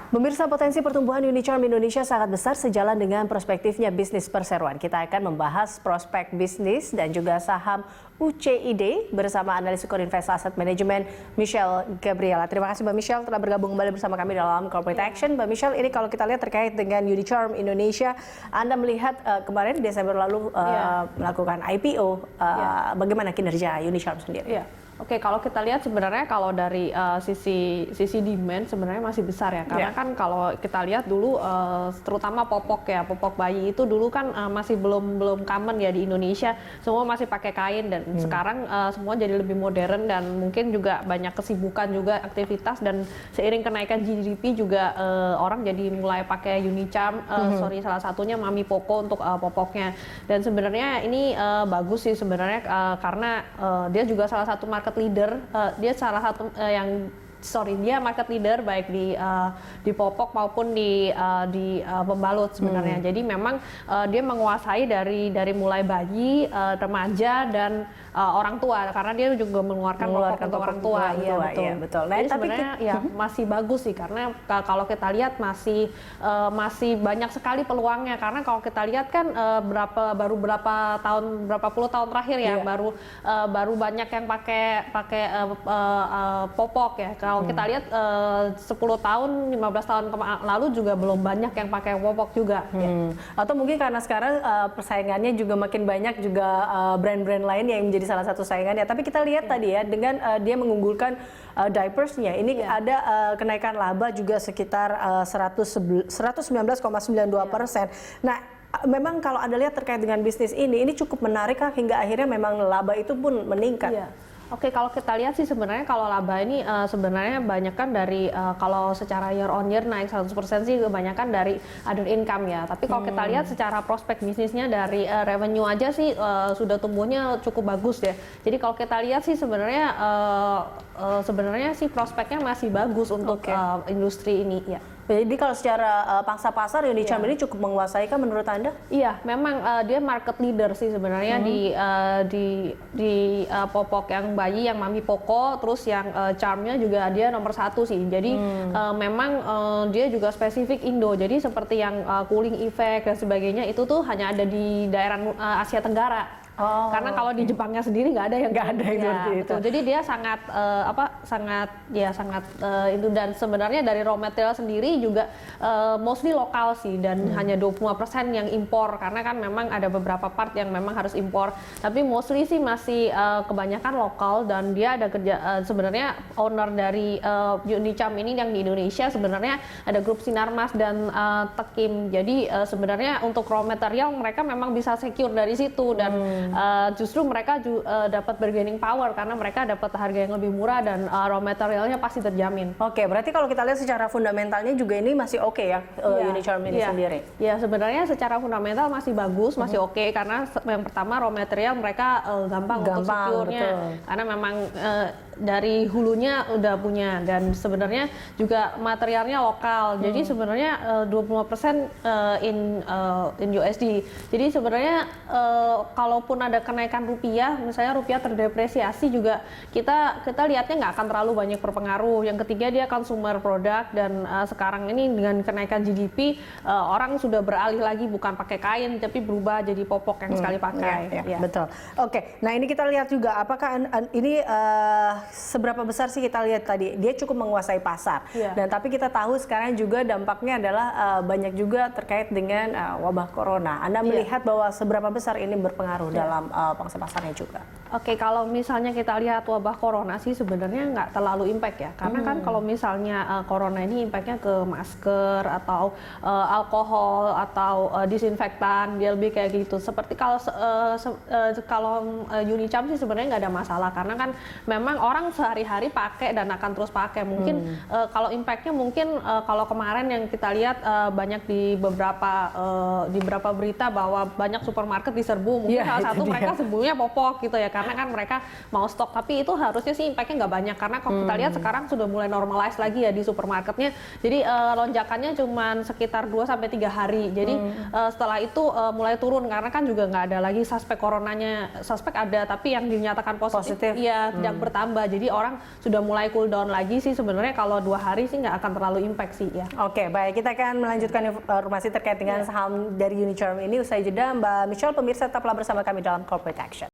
Pemirsa, potensi pertumbuhan Unicharm Indonesia sangat besar sejalan dengan perspektifnya bisnis perseroan. Kita akan membahas prospek bisnis dan juga saham UCID bersama analis Sukor Invest Asset Management Michelle Gabriela. Terima kasih Mbak Michelle telah bergabung kembali bersama kami dalam Corporate Action. Mbak Michelle, ini kalau kita lihat terkait dengan Unicharm Indonesia, Anda melihat kemarin Desember lalu melakukan IPO, bagaimana kinerja Unicharm sendiri? Oke, kalau kita lihat sebenarnya kalau dari sisi demand sebenarnya masih besar ya, karena kan kalau kita lihat dulu terutama popok bayi itu dulu kan masih belum common ya di Indonesia, semua masih pakai kain dan sekarang semua jadi lebih modern dan mungkin juga banyak kesibukan juga aktivitas dan seiring kenaikan GDP juga orang jadi mulai pakai Unicharm, salah satunya Mami Poco untuk popoknya, dan sebenarnya ini bagus sih sebenarnya karena dia juga salah satu market leader, dia salah satu dia market leader baik di popok maupun di pembalut sebenarnya. Jadi memang dia menguasai dari mulai bayi, remaja dan orang tua, karena dia juga mengeluarkan popok untuk orang tua. Iya betul. Ya, betul. Nah, jadi sebenarnya masih bagus sih, karena kalau kita lihat masih banyak sekali peluangnya, karena kalau kita lihat kan berapa puluh tahun terakhir ya baru banyak yang pakai popok ya. Kalau kita lihat 10 tahun, 15 tahun lalu juga belum banyak yang pakai popok juga. Atau mungkin karena sekarang persaingannya juga makin banyak juga brand-brand lain yang menjadi salah satu saingannya. Tapi kita lihat tadi ya, dengan dia mengunggulkan diapersnya, ini ada kenaikan laba juga sekitar 119,92%. Nah, memang kalau Anda lihat terkait dengan bisnis ini cukup menarik kah hingga akhirnya memang laba itu pun meningkat? Oke, kalau kita lihat sih sebenarnya kalau laba ini sebenarnya banyak kan dari kalau secara year on year naik 100% sih kebanyakan dari other income ya. Tapi kalau kita lihat secara prospek bisnisnya dari revenue aja sih sudah tumbuhnya cukup bagus ya. Jadi kalau kita lihat sih sebenarnya sih prospeknya masih bagus untuk industri ini ya. Jadi kalau secara pangsa pasar Unicharm ini cukup menguasai kan menurut Anda? Iya, memang dia market leader sih sebenarnya di popok yang bayi, yang Mami Poco, terus yang Charmnya juga dia nomor 1 sih. Jadi memang dia juga spesifik Indo. Jadi seperti yang cooling effect dan sebagainya itu tuh hanya ada di daerah Asia Tenggara. Karena kalau di Jepangnya sendiri nggak ada yang itu. Jadi dia sangat itu, dan sebenarnya dari raw material sendiri juga mostly lokal sih, dan hanya 25% yang impor, karena kan memang ada beberapa part yang memang harus impor. Tapi mostly sih masih kebanyakan lokal, dan dia ada sebenarnya owner dari Unicharm ini yang di Indonesia sebenarnya ada grup Sinarmas dan Tekim. Jadi sebenarnya untuk raw material mereka memang bisa secure dari situ, dan justru mereka dapat bargaining power karena mereka dapat harga yang lebih murah dan raw materialnya pasti terjamin. Oke, berarti kalau kita lihat secara fundamentalnya juga ini masih oke ya, Unicharm ini sendiri? Ya, sebenarnya secara fundamental masih bagus, masih oke, karena yang pertama raw material mereka gampang untuk secure-nya, karena memang dari hulunya udah punya, dan sebenarnya juga materialnya lokal. Jadi sebenarnya 25% in USD. Jadi sebenarnya kalaupun ada kenaikan rupiah, misalnya rupiah terdepresiasi juga kita lihatnya nggak akan terlalu banyak berpengaruh. Yang ketiga dia consumer product, dan sekarang ini dengan kenaikan GDP orang sudah beralih lagi bukan pakai kain tapi berubah jadi popok yang sekali pakai. Betul. Oke, nah ini kita lihat juga apakah ini seberapa besar sih kita lihat tadi dia cukup menguasai pasar, dan tapi kita tahu sekarang juga dampaknya adalah banyak juga terkait dengan wabah corona. Anda melihat bahwa seberapa besar ini berpengaruh dalam pangsa pasarnya juga? Oke, kalau misalnya kita lihat wabah corona sih sebenarnya nggak terlalu impact ya, karena kan kalau misalnya corona ini impactnya ke masker atau alkohol atau disinfektan, dia lebih kayak gitu. Seperti kalau Unicharm sih sebenarnya nggak ada masalah, karena kan memang orang sehari-hari pakai dan akan terus pakai. Mungkin kalau impactnya mungkin kalau kemarin yang kita lihat banyak di beberapa berita bahwa banyak supermarket diserbu, mungkin salah satu mereka serbunya popok gitu ya, karena kan mereka mau stok. Tapi itu harusnya sih impactnya nggak banyak, karena kalau kita lihat sekarang sudah mulai normalize lagi ya di supermarketnya. Jadi lonjakannya cuma sekitar 2-3 hari. Jadi setelah itu mulai turun, karena kan juga nggak ada lagi suspek coronanya. Suspek ada, tapi yang dinyatakan positif ya tidak bertambah. jadi orang sudah mulai cool down lagi sih sebenarnya kalau 2 hari sih nggak akan terlalu impact sih ya. Oke, baik, kita akan melanjutkan informasi terkait dengan saham dari Unicherm ini usai jeda. Mbak Michelle, pemirsa tetaplah bersama kami dalam Corporate Action.